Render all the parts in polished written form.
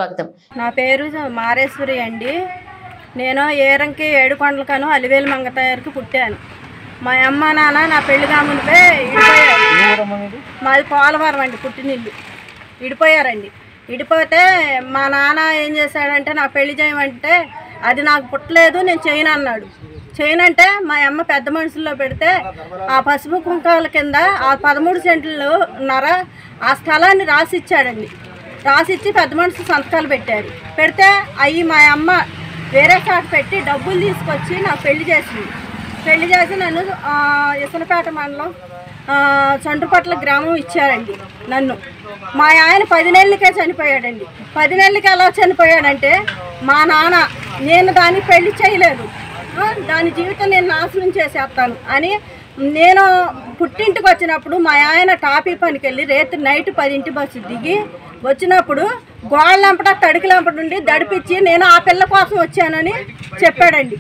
స్వాగతం. నా పేరు మారేశ్వరి అండి. నేను ఏరంకి ఏడుకొండలకను అలివేలు మంగతాయారికి పుట్టాను. మా అమ్మ నాన్న నా పెళ్లి కామునిపై ఇడిపోయారు. మాది పోలవరం అండి, పుట్టినిల్లు. ఇడిపోయారండి. ఇడిపోతే మా నాన్న ఏం చేశాడంటే నాకు పెళ్లి చేయమంటే అది నాకు పుట్టలేదు, నేను చేయను అన్నాడు. చేయనంటే మా అమ్మ పెద్ద మనుషుల్లో పెడితే ఆ పసుపు కుంకాల కింద ఆ 13 సెంట్లు ఉన్నర ఆ స్థలాన్ని రాసిచ్చాడండి. రాసిచ్చి పెద్ద మనుషులు సంతకాలు పెట్టారు. పెడితే అవి మా అమ్మ వేరే చోట పెట్టి డబ్బులు తీసుకొచ్చి నాకు పెళ్లి చేసింది. పెళ్లి చేసి నన్ను ఇసనపేట మండలం చండ్రుపట్ల గ్రామం ఇచ్చారండి నన్ను. మా ఆయన 10 నెలలకే చనిపోయాడండి. 10 నెలలకి ఎలా చనిపోయాడంటే మా నాన్న నేను దానికి పెళ్లి చేయలేదు, దాని జీవితం నేను నాశనం చేసేస్తాను అని నేను పుట్టింటికి వచ్చినప్పుడు మా ఆయన టాపీ పనికి వెళ్ళి నైట్ 10 బస్సు దిగి వచ్చినప్పుడు గోళ్ళంపట తడికిలంపట నుండి దడిపించి నేను ఆ పిల్ల కోసం వచ్చానని చెప్పాడండి.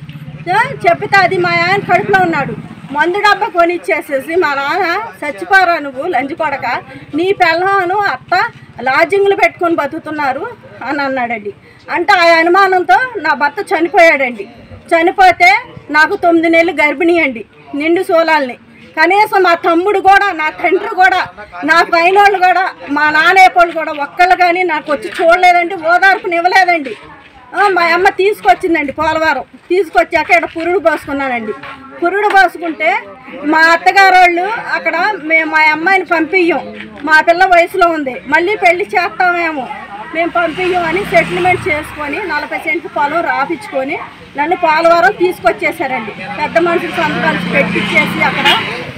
చెప్పితే అది మా ఆయన కడుపులో ఉన్నాడు. మందు డబ్బా కొనిచ్చేసేసి మా నాన్న చచ్చిపోరా నువ్వు లంచి కొడక, నీ పిల్లను అత్త లాడ్జింగ్లు పెట్టుకొని బతుకుతున్నారు అని అన్నాడండి. అంటే ఆ అనుమానంతో నా భర్త చనిపోయాడండి. చనిపోతే నాకు 9 నెలలు గర్భిణీ అండి, నిండు సోలాల్ని. కనీసం మా తమ్ముడు కూడా, నా తండ్రి కూడా, నా పైనోళ్ళు కూడా, మా నాన్నేపోళ్ళు కూడా ఒక్కళ్ళు కానీ నాకు వచ్చి చూడలేదండి, ఓదార్పునివ్వలేదండి. మా అమ్మ తీసుకొచ్చిందండి పోలవరం. తీసుకొచ్చాక ఇక్కడ పురుడు పోసుకున్నానండి. పురుడు పోసుకుంటే మా అత్తగారు వాళ్ళు అక్కడ మా అమ్మాయిని పంపియ్యం, మా పిల్ల వయసులో ఉంది, మళ్ళీ పెళ్లి చేస్తామేమో, మేము పంపియ్యం అని సెటిల్మెంట్ చేసుకొని 40 సెంట్లు పొలం రాపించుకొని నన్ను పోలవరం తీసుకొచ్చేసారండి. పెద్ద మనుషులు సంతకాలు పెట్టించేసి అక్కడ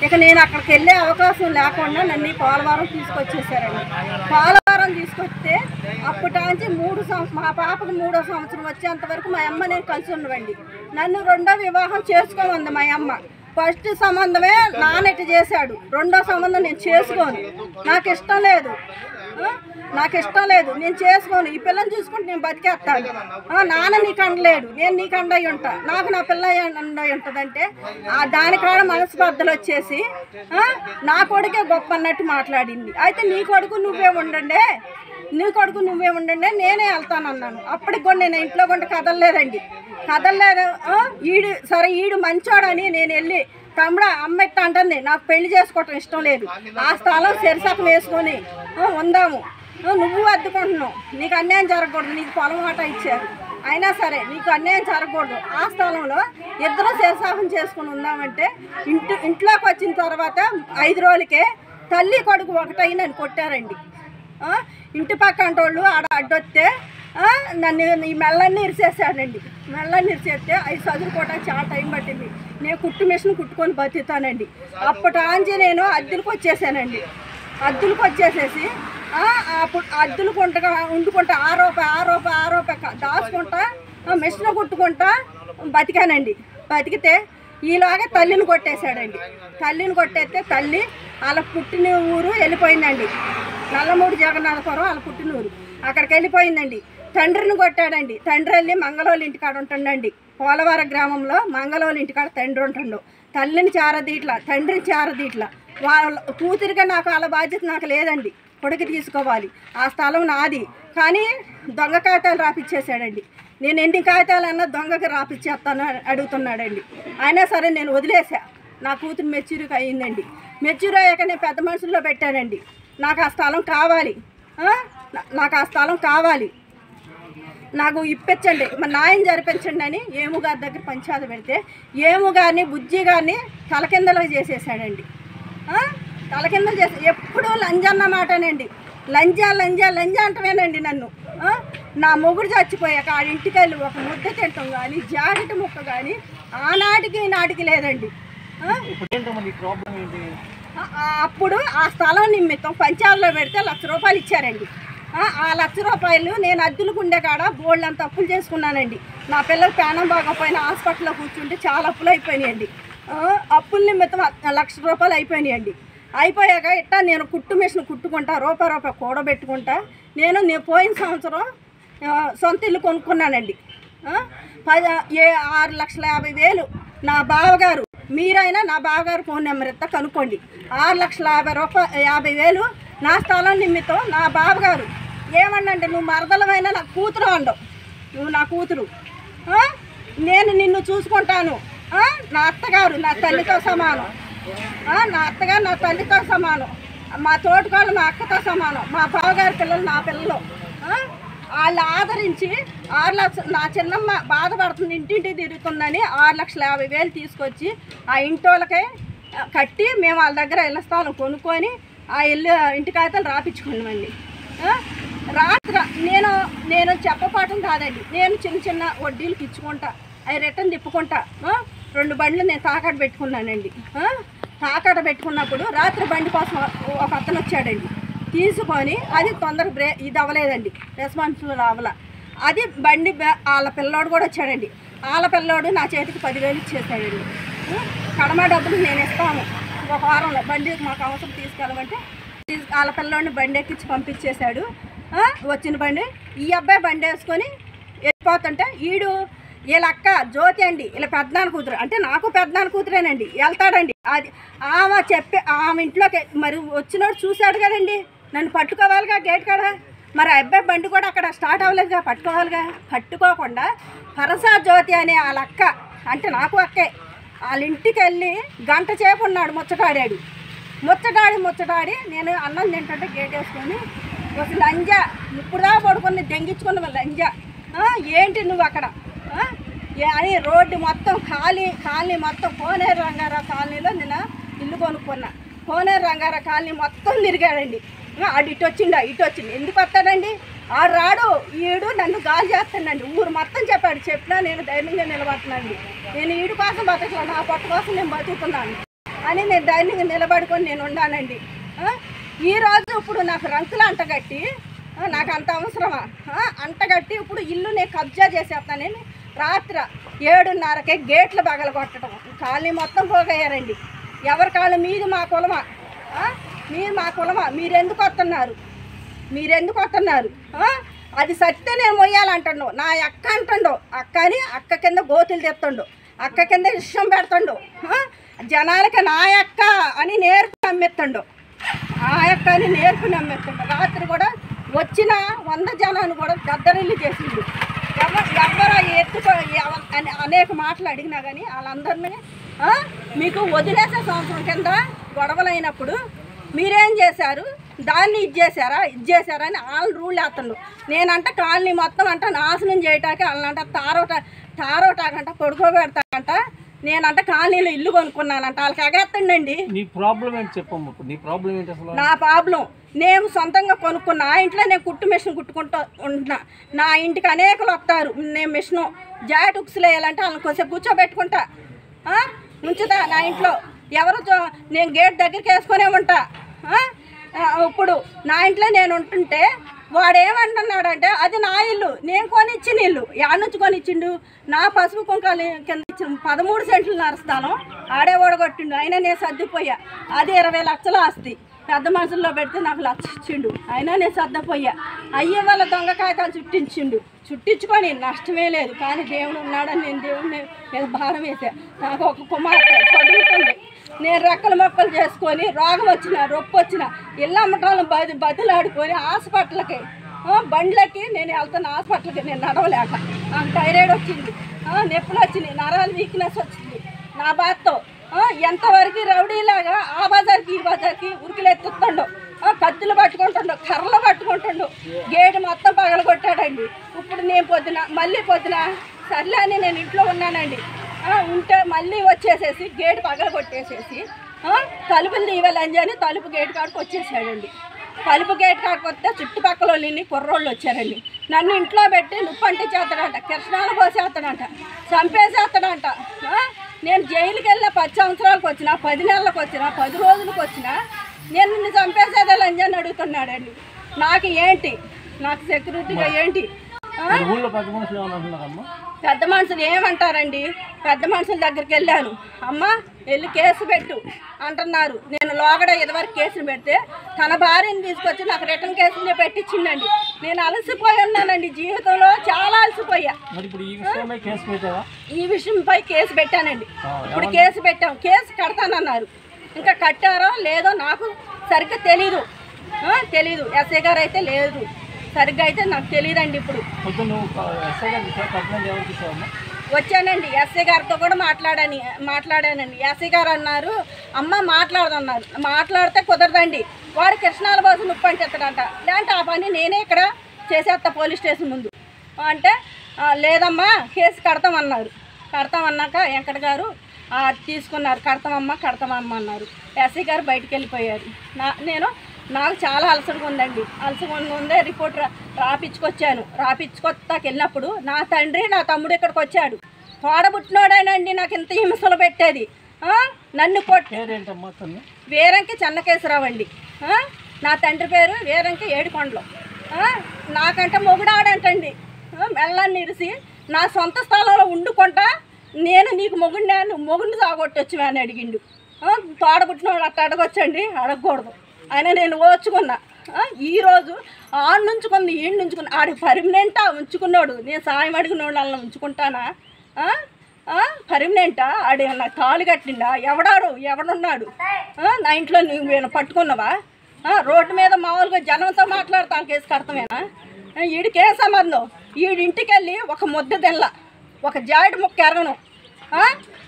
ఇక నేను అక్కడికి వెళ్ళే అవకాశం లేకుండా నన్ను పోలవరం తీసుకొచ్చేసారండి. పోలవరం తీసుకొస్తే అప్పటి మా పాపకు 3వ సంవత్సరం వచ్చేంత వరకు మా అమ్మ నేను కలిసి ఉన్నవండి. నన్ను 2వ వివాహం చేసుకోమంది మా అమ్మ. ఫస్ట్ సంబంధమే నాన్నటి చేశాడు, 2వ సంబంధం నేను చేసుకోను, నాకు ఇష్టం లేదు, నేను చేసుకోను, ఈ పిల్లని చూసుకుంటే నేను బతికేస్తాను, నాన్న నీకు అండలేడు, నేను నీకు అండయి ఉంటా, నాకు నా పిల్ల అండయి ఉంటుందంటే దానికాడ మనసు బద్దలు వచ్చేసి నా కొడుకే గొప్ప అన్నట్టు మాట్లాడింది. అయితే నీ కొడుకు నువ్వే ఉండండి, నేనే వెళ్తానన్నాను. అప్పటికి కూడా నేను ఇంట్లో కొంటే కదలలేదు. ఈడు మంచోడని నేను వెళ్ళి తమ్ముడు అమ్మ ఇట్ట అంటుంది, నాకు పెళ్లి చేసుకోవటం ఇష్టం లేదు, ఆ స్థలం శరిసకం వేసుకొని ఉందాము, నువ్వు అద్దుకుంటున్నావు, నీకు అన్యాయం జరగకూడదు, నీకు పొలం ఆట ఇచ్చారు, అయినా సరే నీకు అన్యాయం జరగకూడదు, ఆ స్థలంలో ఇద్దరు శరిసకం చేసుకుని ఉందామంటే ఇంట్లోకి వచ్చిన తర్వాత 5 రోజులకే తల్లి కొడుకు ఒకటై నన్ను కొట్టారండి. ఇంటి పక్కన వాళ్ళు ఆడ అడ్డొస్తే నన్ను ఈ మెల్లన్నీ ఇరిసేసాడండి. ఇరిసేస్తే అవి చదువుకోవడానికి చాలా టైం పట్టింది. నేను కుట్టు మిషన్ కుట్టుకొని బతుకుతానండి. అప్పటి నేను అద్దెలకు వచ్చేసానండి. అద్దెలకు వచ్చేసేసి అద్దెలకు వండుకుంటా 6 రూపాయలు దాచుకుంటా మిషన్ కుట్టుకుంటా బతికానండి. బతికితే ఈలాగా తల్లిని కొట్టేశాడండి. తల్లిని కొట్టేస్తే తల్లి వాళ్ళ పుట్టిన ఊరు వెళ్ళిపోయిందండి. నల్లమూడి జగన్నాథపురం వాళ్ళ పుట్టిన ఊరు, అక్కడికి వెళ్ళిపోయిందండి. తండ్రిని కొట్టాడండి. తండ్రి వెళ్ళి మంగళోళ్ళ ఇంటికాడ ఉంటుండండి. పోలవరం గ్రామంలో మంగళోళ్ళ ఇంటికాడ తండ్రి ఉంటుండు. తల్లిని చారదీట్లా, తండ్రిని చారదీట్లా. వాళ్ళ కూతురిగా నాకు వాళ్ళ బాధ్యత నాకు లేదండి, కొడుకు తీసుకోవాలి, ఆ స్థలం నాది. కానీ దొంగ కాగితాలు రాపిచ్చేసాడండి. నేను ఎన్ని కాగితాలన్నా దొంగకి రాపిచ్చేస్తాను అడుగుతున్నాడండి. అయినా సరే నేను వదిలేసా. నా కూతురు మెచ్యూరికి అయ్యిందండి. మెచ్యూర్ అయ్యాక నేను పెద్ద మనుషుల్లో పెట్టానండి. నాకు ఆ స్థలం కావాలి, నాకు ఇప్పించండి, మరి న్యాయం జరిపించండి అని ఏముగారి దగ్గర పంచాయతీ పెడితే ఏముగారిని బుజ్జి గారిని తలకిందలు చేసేసాడండి. తలకిందలు చేసి ఎప్పుడూ లంజన్న మాటనండి, లంజా అంటవేనండి నన్ను. నా మొగుడు చచ్చిపోయాక ఆ ఇంటికి వెళ్ళి ఒక ముద్ద తింటాం కానీ జాకెట్ ముక్క కానీ ఆనాటికి ఈనాటికి లేదండి. అప్పుడు ఆ స్థలం నిమిత్తం పంచాయతీలో పెడితే 1 లక్ష రూపాయలు ఇచ్చారండి. ఆ 1 లక్ష రూపాయలు నేను అద్దెలకు ఉండే కాడ బోళ్ళంత అప్పులు చేసుకున్నానండి. నా పిల్లలు ప్రాణం బాగోపోయిన హాస్పిటల్లో కూర్చుంటే చాలా అప్పులు అయిపోయినాయండి. అప్పుల నిమిత్తం 1 లక్ష రూపాయలు అయిపోయినాయండి. అయిపోయాక ఇట్టా నేను కుట్టు మిషన్ కుట్టుకుంటా, రూపాయి కూడబెట్టుకుంటా. నేను పోయిన సంవత్సరం సొంత ఇల్లు కొనుక్కున్నానండి. 6,50,000 నా బావగారు, మీరైనా నా బావగారు ఫోన్ నెంబర్ ఇస్తా కనుక్కోండి. 6,50,000 నా స్థలం నిమిత్తం నా బావగారు ఏమన్నంటే నువ్వు మరదలమైనా నా కూతురు ఉండవు, నువ్వు నా కూతురు, నేను నిన్ను చూసుకుంటాను, నా అత్తగారు నా తల్లితో సమానం, నా అత్తగారు నా తల్లితో సమానం, మా తోటకాళ్ళు మా అక్కతో సమానం, మా బావగారి పిల్లలు నా పిల్లలు, వాళ్ళు ఆదరించి 6 లక్షలు నా చిన్నమ్మ బాధపడుతుంది ఇంటింటికి తిరుగుతుందని 6,50,000 తీసుకొచ్చి ఆ ఇంటోళ్ళకే కట్టి మేము వాళ్ళ దగ్గర ఇళ్ళ స్థలం కొనుక్కొని ఆ ఇల్లు ఇంటి కాగితాలు రాపించుకున్నామండి. రాత్రి నేను చెప్పపాఠం కాదండి, నేను చిన్న చిన్న వడ్డీలకు ఇచ్చుకుంటా, అవి రిటర్న్ తిప్పుకుంటా 2 బండ్లు నేను తాకట్టు పెట్టుకున్నానండి. తాకట్టు పెట్టుకున్నప్పుడు రాత్రి బండి కోసం ఒక అతను వచ్చాడండి, తీసుకొని అది తొందరగా ఇది అవ్వలేదండి, రెస్పాన్సిబుల్ అవ్వాల. అది బండి వాళ్ళ పిల్లోడు కూడా వచ్చాడండి, వాళ్ళ పిల్లోడు నా చేతికి 10,000 ఇచ్చేసాడండి. కడమ డబ్బులు నేను ఇస్తాను, ఒక వారంలో బండి మాకు అవసరం తీసుకెళ్ళమంటే వాళ్ళ పిల్లోడిని బండి ఎక్కించి పంపించేశాడు. వచ్చిన బండి ఈ అబ్బాయి బండి వేసుకొని వెళ్ళిపోతుంటే వీళ్ళ అక్క జ్యోతి అండి, వీళ్ళ పెద్దనాన్న కూతురు, అంటే నాకు పెద్దనాన్న కూతురేనండి, వెళ్తాడండి. అది ఆమె ఇంట్లోకి మరి వచ్చినోడు చూశాడు కదండి, నన్ను పట్టుకోవాలిగా గేట్ కాడ. మరి అబ్బాయి బండి కూడా అక్కడ స్టార్ట్ అవ్వలేదుగా, పట్టుకోవాలిగా. పట్టుకోకుండా పరసా జ్యోతి అనే వాళ్ళ అక్క, అంటే నాకు అక్కే, వాళ్ళ ఇంటికి వెళ్ళి గంట సేపు ఉన్నాడు, ముచ్చటాడి నేను అన్నం తింటుంటే గేట్ వేసుకొని ఒక లంజా ఇప్పుడుదా పడుకొని దెంగించుకున్న లంజా, ఏంటి నువ్వు అక్కడ అని రోడ్డు మొత్తం కాలనీ మొత్తం కోనేరు రంగారావు కాలనీలో నేను ఇల్లు కొనుక్కున్నా. కోనేరు రంగారావు కాలనీ మొత్తం తిరిగాడండి. ఆడు ఇటు వచ్చింది, ఎందుకు వస్తాడండి, ఆడు రాడు, ఈడు నన్ను గాలి చేస్తానండి, ఊరు మొత్తం చెప్పినా నేను ధైర్యంగా నిలబడుతున్నానండి. నేను ఈడు కోసం బతకలా, నా పొట్ట కోసం నేను బతుకుతున్నాను అని నేను ధైర్యంగా నిలబడుకొని నేను ఉన్నానండి. ఈరోజు ఇప్పుడు నాకు రంకులు అంటగట్టి, నాకు అంత అవసరమా అంటగట్టి ఇప్పుడు ఇల్లు నేను కబ్జా చేసేస్తానని రాత్రి 7:30కే గేట్లు పగలగొట్టడం, కాలనీ మొత్తం పోగయ్యారండి. ఎవరి కాళ్ళు మీది మా కులమా, మీరు మా కులమా, మీరెందుకు వస్తున్నారు, అది సత్తే నేను మొయ్యాలంటుండు, నా అక్క అంటుండు, అక్క కింద గోతులు తెస్తుండు, అక్క కింద విషయం పెడుతుండు, జనాలకి నా అక్క అని నేర్పు నమ్మెత్తుండు. రాత్రి కూడా వచ్చిన 100 జనాన్ని కూడా గద్దరిల్లు చేసిండు. ఎవరు అని అనేక మాటలు అడిగినా కానీ వాళ్ళందరినీ మీకు వదిలేసే సంవత్సరం కింద గొడవలైనప్పుడు మీరేం చేశారు, దాన్ని ఇది చేశారా అని వాళ్ళు రూల్ వేస్తుండ్రు. నేనంట కాలనీ మొత్తం అంట నాశనం చేయటానికి వాళ్ళంట తారోటాకంట పడుకోబెడతాకంట, నేనంట కాలనీలో ఇల్లు కొనుక్కున్నానంట, వాళ్ళకి ఎగేస్తుండండి. నా ప్రాబ్లం నేను సొంతంగా కొనుక్కున్నా, ఆ ఇంట్లో నేను కుట్టు మిషన్ కుట్టుకుంటూ ఉంటున్నా, నా ఇంటికి అనేకలు వస్తారు, నేను మిషను జాకెట్ ఉక్సులు వేయాలంటే వాళ్ళని కొంచెం కూర్చోబెట్టుకుంటా, ఉంచుతా నా ఇంట్లో. నేను గేట్ దగ్గరికి వేసుకునే ఉంటా. ఇప్పుడు నా ఇంట్లో నేను ఉంటుంటే వాడు ఏమంటున్నాడంటే అది నా ఇల్లు, నేను కొనిచ్చిన ఇల్లు, యాడ నుంచి కొనిచ్చిండు, నా పసుపు కుంకాలు కింద ఇచ్చిన 13 సెంట్లు నరుస్తాను, ఆడే ఓడగొట్టిండు, అయినా నేను సర్దిపోయా. అది 20 లక్షలు ఆస్తి, పెద్ద మనుషుల్లో పెడితే నాకు 1 లక్ష ఇచ్చిండు, అయినా నేను సర్దిపోయా. అయ్యే వాళ్ళ దొంగ కాగితాలు చుట్టించుకొని నష్టమే లేదు, కానీ దేవుడు ఉన్నాడని నేను దేవుడిని మీద భారం వేసా. నాకు ఒక కుమార్తె చదువుతుంది, నేను రెక్కలు మొక్కలు చేసుకొని రోగం వచ్చిన రొప్పు వచ్చిన ఇల్లు అమ్మటాలను బతులాడుకొని హాస్పిటల్కి బండ్లకి నేను వెళ్తాను, హాస్పిటల్కి నేను నడవలేక నాకు థైరాయిడ్ వచ్చింది, నొప్పులు వచ్చినాయి, నరాలు వీక్నెస్ వచ్చింది. నా బాధతో ఎంతవరకు రౌడీలాగా ఆ బజార్కి ఈ బజార్కి ఉరికిలెత్తుతుండో, కత్తులు పట్టుకుంటుండో, కర్రలు పట్టుకుంటుండో, గేటు మొత్తం పగలగొట్టాడండి. ఇప్పుడు నేను మళ్ళీ పొద్దున సర్లే అని నేను ఇంట్లో ఉన్నానండి, ఉంటే మళ్ళీ వచ్చేసేసి గేటు పగలగొట్టేసేసి తలుపులు తీయాలని అని తలుపు గేటు కాడికి వచ్చేసాడండి. తలుపు గేటు కాడికి వస్తే చుట్టుపక్కల వాళ్ళని కుర్రోళ్ళు వచ్చారండి, నన్ను ఇంట్లో పెట్టి నుప్పంటి చేస్తాడంట, కిరసనాలు పోసేస్తాడంట, చంపేసేస్తాడంట. నేను జైలుకి వెళ్ళిన 10 సంవత్సరాలకు వచ్చినా, 10 నెలలకు వచ్చినా, 10 రోజులకు వచ్చినా నేను నిన్ను చంపేసేదే లంజాన్ని అడుగుతున్నాడండి. నాకు ఏంటి, నాకు సెక్యూరిటీగా ఏంటి? పెద్ద మనుషులు ఏమంటారండి, పెద్ద మనుషుల దగ్గరికి వెళ్ళాను, అమ్మ వెళ్ళి కేసు పెట్టు అంటున్నారు. నేను లోగడ ఇదివరకు కేసులు పెడితే తన భార్యని తీసుకొచ్చి నాకు రిటర్న్ కేసులు పెట్టించిందండి. నేను అలసిపోయి ఉన్నానండి, జీవితంలో చాలా అలసిపోయా. ఈ విషయంపై కేసు పెట్టానండి, ఇప్పుడు కేసు పెట్టాం, కేసు కడతానన్నారు, ఇంకా కట్టారో లేదో నాకు సరిగ్గా తెలీదు. ఎస్ఐ గారు అయితే లేదు, సరిగ్గా అయితే నాకు తెలియదండి. ఇప్పుడు వచ్చానండి, ఎస్ఐ గారితో కూడా మాట్లాడానండి. ఎస్ఐ గారు అన్నారు, అమ్మ మాట్లాడదన్నారు. మాట్లాడితే కుదరదండి, వాడు కృష్ణాల బాసు ముప్పు అంటే ఎత్తడంట. లేదంటే ఆ పని నేనే ఇక్కడ చేసేస్తా పోలీస్ స్టేషన్ ముందు అంటే, లేదమ్మా కేసు కడతామన్నారు. కడతామన్నాక వెంకట గారు తీసుకున్నారు. కడతామమ్మ అన్నారు. ఎస్ఐ గారు బయటికి వెళ్ళిపోయారు. నాకు చాలా అలసటగా ఉందండి. అలసటగా ఉందే రిపోర్ట్ రాపించుకొస్తాకి వెళ్ళినప్పుడు నా తండ్రి నా తమ్ముడు ఇక్కడికి వచ్చాడు. తోడబుట్టినోడేనండి నాకు ఇంత హింసలు పెట్టేది. నన్ను వేరంకి చెన్నకేశ్వరరావు అండి. నా తండ్రి పేరు వేరంకి ఏడుకొండలు. నాకంటే మొగుడాడంటండి. మెల్లాన్ని ఇరిసి నా సొంత స్థలంలో వండుకుంటా నేను నీకు మొగుడిని సాగొట్టొచ్చు అని అడిగిండు. తోడబుట్టినోడు అట్ట అడగొచ్చండి, అడగకూడదు. ఆయన నేను ఓచుకున్నా. ఈరోజు నుంచుకుంది ఆడికి పర్మనెంటా ఉంచుకున్నాడు. నేను సాయం అడిగిన వాళ్ళని ఉంచుకుంటానా? పర్మనెంటా? ఆడి నాకు తాళి కట్టిండా? ఎవడున్నాడు నా ఇంట్లో? నువ్వు పట్టుకున్నావా? రోడ్డు మీద మామూలుగా జనంతో మాట్లాడతాను కేసు కడతామేనా? వీడికే సంబంధం? వీడింటికి వెళ్ళి ఒక ముద్ద తెల్ల, ఒక జాయిడ్ ముక్క ఎరగను.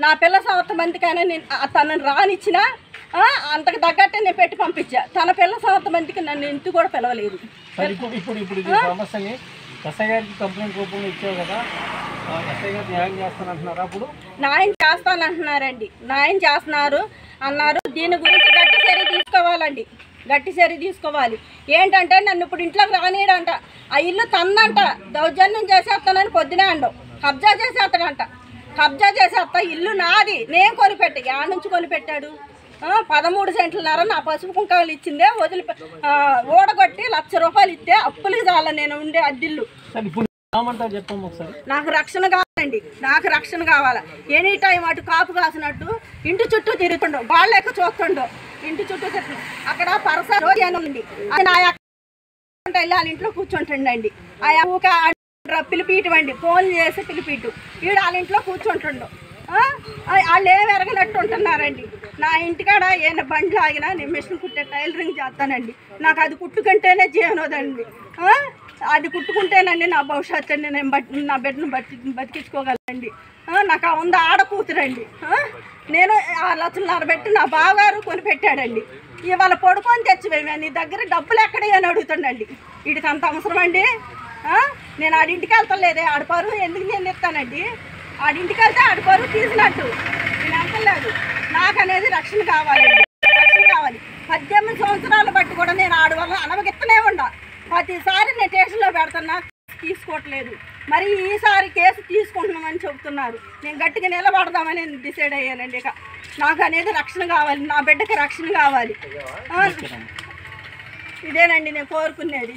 నా పిల్ల సంవత్సరం మందికైనా నేను తనని రానిచ్చినా అంతకు తగ్గట్టే నేను పెట్టి పంపించా. తన పిల్ల సంవత్సరం మందికి నన్ను ఇంటికి కూడా పిలవలేదు. న్యాయం చేస్తానంటున్నారండి. న్యాయం చేస్తున్నారు అన్నారు. దీని గురించి గట్టి చర్య తీసుకోవాలి. ఏంటంటే నన్ను ఇప్పుడు ఇంట్లోకి రానియడంట. ఆ ఇల్లు తన్నంట. దౌర్జన్యం చేసేస్తానని పొద్దునే అండవు. కబ్జా చేసేస్తా ఇల్లు నాది, నేను కొనిపెట్టా. యాడ్ నుంచి కొనిపెట్టాడు? 13 సెంట్లన్నర నా పసుపు కుంకాలు ఇచ్చిందే ఓడగొట్టి ₹1,00,000 ఇస్తే అప్పులకి చాలా నేను ఉండే అద్దిల్లు. నాకు రక్షణ కావాలండి. రక్షణ కావాలా. ఎనీ టైం అటు కాపు కాసినట్టు ఇంటి చుట్టూ తిరుగుతుండవు, బాళ్ళ లెక్క చూస్తుండవు. ఇంటి చుట్టూ తిరుగు అక్కడ పరస ఉంది. ఆయన వాళ్ళ ఇంట్లో కూర్చుంటుండండి. పిలిపియటండి, ఫోన్ చేసి పిలిపిటు. వీడు వాళ్ళ ఇంట్లో కూర్చుంటుండు. వాళ్ళు ఏమి ఎరగనట్టు ఉంటున్నారండి. నా ఇంటికాడ ఏమైనా బండ్లు ఆగినా నేను మిషన్ కుట్టే టైలరింగ్ చేస్తానండి. నాకు అది కుట్టుకుంటేనే జీవనోదండి. అది కుట్టుకుంటేనండి నా భవిష్యత్తు నేను నా బిడ్డను బతికించుకోగలండి. నాకు ఉంది ఆడ కూతురండి. నేను ₹1,00,000 పెట్టి నా బావగారు కొనిపెట్టాడండి. ఇవాళ పడుకొని తెచ్చివేమే నీ దగ్గర డబ్బులు ఎక్కడ అని అడుగుతుండండి. వీడికి అంత అవసరం అండి. నేను ఆడింటికి వెళ్తలేదే, ఆడపరువు ఎందుకు నేను ఇస్తానండి? ఆడింటికి వెళ్తే ఆడపరువు తీసినట్టు నేను వెళ్తలేదు. నాకు అనేది రక్షణ కావాలి. 18 సంవత్సరాలు బట్టి కూడా నేను ఆడవాళ్ళ అనవగిస్తూనే ఉండా. ప్రతిసారి నేను స్టేషన్లో పెడుతున్నా, తీసుకోవట్లేదు. మరి ఈసారి కేసు తీసుకుంటున్నామని చెబుతున్నారు. నేను గట్టిగా నిలబడదామని నేను డిసైడ్ అయ్యానండి. ఇక నాకు అనేది రక్షణ కావాలి, నా బిడ్డకి రక్షణ కావాలి. ఇదేనండి నేను కోరుకునేది.